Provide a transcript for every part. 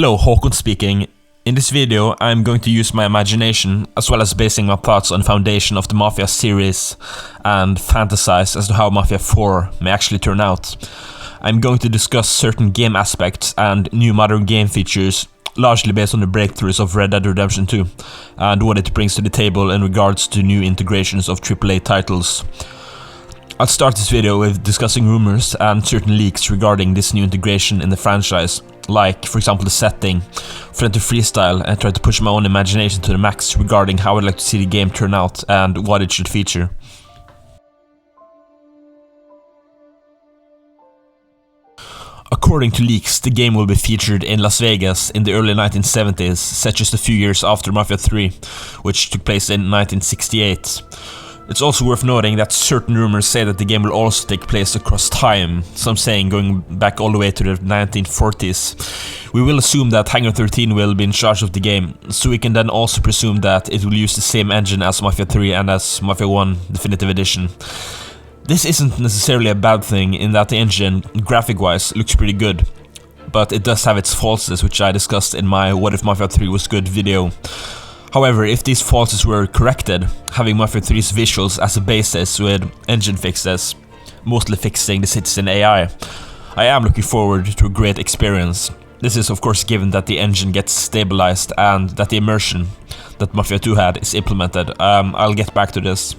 Hello, Håkon speaking. In this video, I'm going to use my imagination as well as basing my thoughts on the foundation of the Mafia series and fantasize as to how Mafia 4 may actually turn out. I'm going to discuss certain game aspects and new modern game features, largely based on the breakthroughs of Red Dead Redemption 2 and what it brings to the table in regards to new integrations of AAA titles. I'll start this video with discussing rumors and certain leaks regarding this new integration in the franchise, like, for example, the setting, for them to freestyle and try to push my own imagination to the max regarding how I'd like to see the game turn out and what it should feature. According to leaks, the game will be featured in Las Vegas in the early 1970s, set just a few years after Mafia 3, which took place in 1968. It's also worth noting that certain rumors say that the game will also take place across time, some saying going back all the way to the 1940s. We will assume that Hangar 13 will be in charge of the game, so we can then also presume that it will use the same engine as Mafia 3 and as Mafia 1 Definitive Edition. This isn't necessarily a bad thing in that the engine, graphic-wise, looks pretty good, but it does have its faults, which I discussed in my What If Mafia 3 Was Good video. However, if these faults were corrected, having Mafia 3's visuals as a basis with engine fixes, mostly fixing the citizen AI, I am looking forward to a great experience. This is of course given that the engine gets stabilized and that the immersion that Mafia 2 had is implemented. I'll get back to this.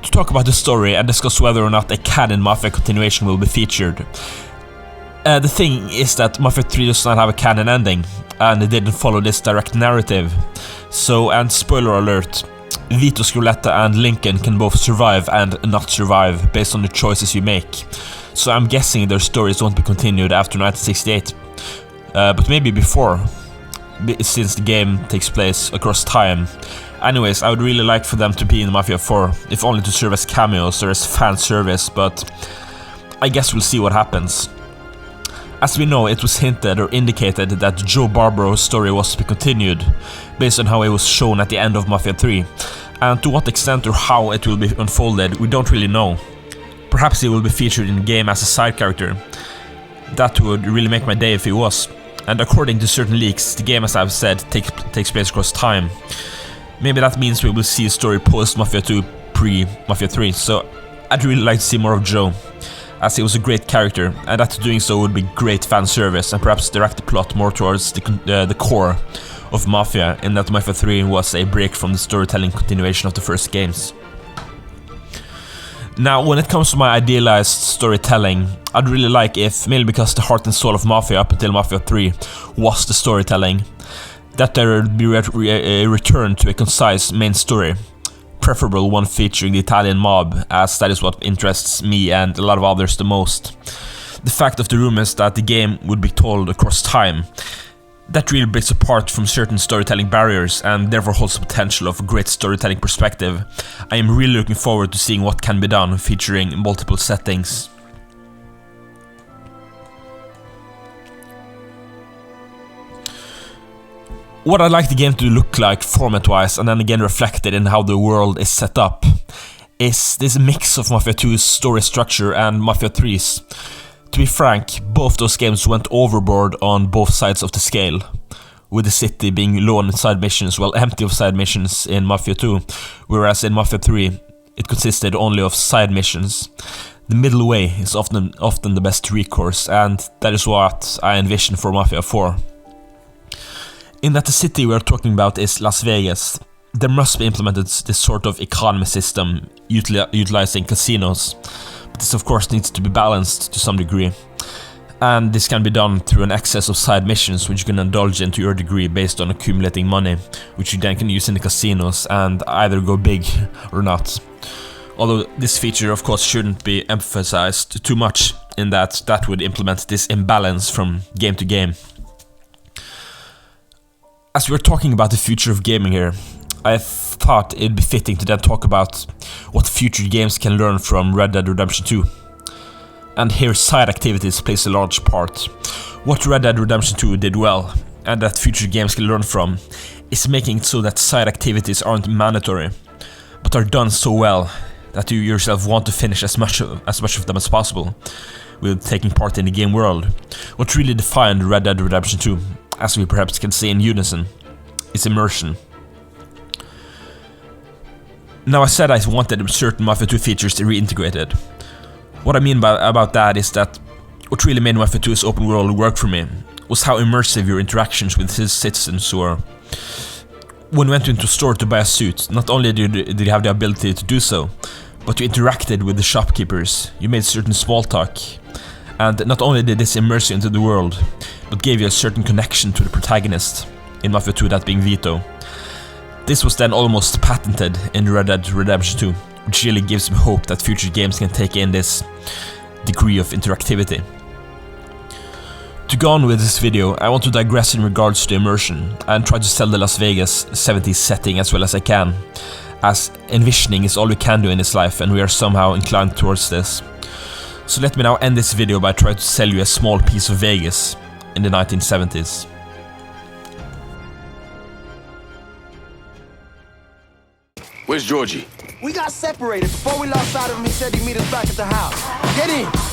To talk about the story and discuss whether or not a canon Mafia continuation will be featured. The thing is that Mafia 3 does not have a canon ending, and it didn't follow this direct narrative. So, and spoiler alert, Vito Scarletta and Lincoln can both survive and not survive based on the choices you make. So I'm guessing their stories won't be continued after 1968, but maybe before, since the game takes place across time. Anyways, I would really like for them to be in Mafia 4, if only to serve as cameos or as fan service, but I guess we'll see what happens. As we know, it was hinted or indicated that Joe Barbaro's story was to be continued, based on how it was shown at the end of Mafia 3, and to what extent or how it will be unfolded, we don't really know. Perhaps he will be featured in the game as a side character. That would really make my day if he was. And according to certain leaks, the game, as I've said, takes place across time. Maybe that means we will see a story post-Mafia 2, pre-Mafia 3, so I'd really like to see more of Joe, as he was a great character, and that doing so would be great fan service and perhaps direct the plot more towards the core of Mafia, in that Mafia 3 was a break from the storytelling continuation of the first games. Now, when it comes to my idealized storytelling, I'd really like if, mainly because the heart and soul of Mafia up until Mafia 3 was the storytelling, that there would be a return to a concise main story. Preferable one featuring the Italian mob, as that is what interests me and a lot of others the most. The fact of the rumors that the game would be told across time, that really breaks apart from certain storytelling barriers and therefore holds the potential of a great storytelling perspective. I am really looking forward to seeing what can be done featuring multiple settings. What I'd like the game to look like format-wise, and then again reflected in how the world is set up, is this mix of Mafia 2's story structure and Mafia 3's. To be frank, both those games went overboard on both sides of the scale, with the city being low on side missions while empty of side missions in Mafia 2, whereas in Mafia 3 it consisted only of side missions. The middle way is often the best recourse, and that is what I envision for Mafia 4. In that the city we are talking about is Las Vegas, there must be implemented this sort of economy system utilizing casinos, but this of course needs to be balanced to some degree, and this can be done through an excess of side missions which you can indulge in to your degree based on accumulating money, which you then can use in the casinos and either go big or not. Although this feature of course shouldn't be emphasized too much, in that would implement this imbalance from game to game. As we're talking about the future of gaming here, I thought it'd be fitting to then talk about what future games can learn from Red Dead Redemption 2. And here side activities plays a large part. What Red Dead Redemption 2 did well, and that future games can learn from, is making it so that side activities aren't mandatory, but are done so well that you yourself want to finish as much of them as possible. with taking part in the game world. What really defined Red Dead Redemption 2, as we perhaps can say in unison, is immersion. Now, I said I wanted certain Mafia 2 features to reintegrated. What I mean about that is that what really made Mafia 2's open world work for me was how immersive your interactions with his citizens were. When you went into a store to buy a suit, not only did you have the ability to do so, but you interacted with the shopkeepers, you made certain small talk, and not only did this immerse you into the world, but gave you a certain connection to the protagonist, in Mafia 2 that being Vito. This was then almost patented in Red Dead Redemption 2, which really gives me hope that future games can take in this degree of interactivity. To go on with this video, I want to digress in regards to immersion and try to sell the Las Vegas 70s setting as well as I can, as envisioning is all we can do in this life and we are somehow inclined towards this. So let me now end this video by trying to sell you a small piece of Vegas in the 1970s. Where's Georgie? We got separated. Before we lost sight of him, he said he'd meet us back at the house. Get in.